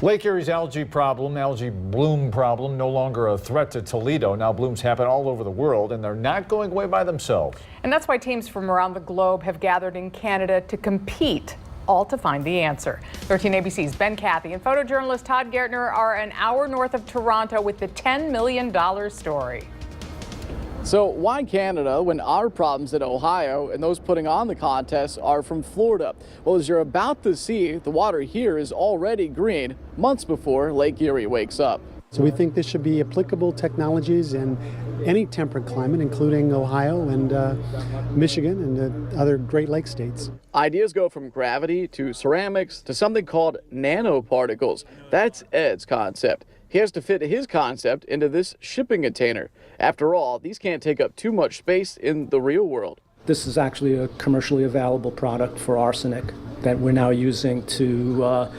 Lake Erie's algae bloom problem, no longer a threat to Toledo. Now blooms happen all over the world, and they're not going away by themselves. And that's why teams from around the globe have gathered in Canada to compete, all to find the answer. 13 ABC's Ben Cathy and photojournalist Todd Gertner are an hour north of Toronto with the $10 million story. So why Canada when our problems in Ohio and those putting on the contest are from Florida? Well, as you're about to see, the water here is already green months before Lake Erie wakes up. So we think this should be applicable technologies in any temperate climate, including Ohio and Michigan and the other Great Lakes states. Ideas go from gravity to ceramics to something called nanoparticles. That's Ed's concept. He has to fit his concept into this shipping container. After all, these can't take up too much space in the real world. This is actually a commercially available product for arsenic that we're now using to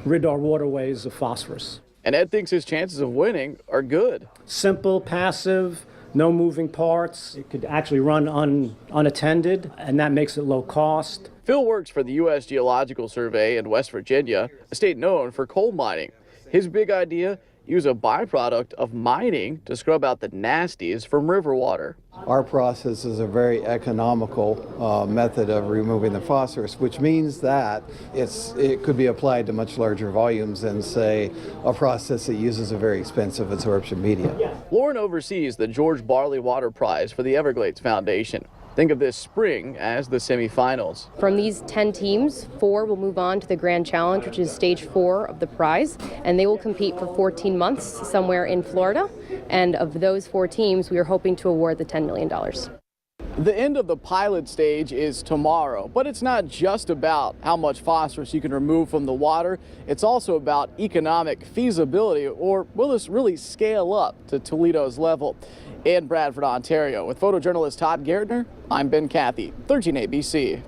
rid our waterways of phosphorus. And Ed thinks his chances of winning are good. Simple, passive, no moving parts. It could actually run unattended, and that makes it low cost. Phil works for the U.S. Geological Survey in West Virginia, a state known for coal mining. His big idea, use a byproduct of mining to scrub out the nasties from river water. Our process is a very economical method of removing the phosphorus, which means that it could be applied to much larger volumes than, say, a process that uses a very expensive absorption media. Lauren oversees the George Barley Water Prize for the Everglades Foundation. Think of this spring as the semifinals. From these 10 teams, 4 will move on to the Grand Challenge, which is stage 4 of the prize, and they will compete for 14 months somewhere in Florida. And of those 4 teams, we are hoping to award the $10 million. The end of the pilot stage is tomorrow, but it's not just about how much phosphorus you can remove from the water. It's also about economic feasibility, or will this really scale up to Toledo's level? In Bradford, Ontario, with photojournalist Todd Gertner, I'm Ben Cathy, 13 ABC.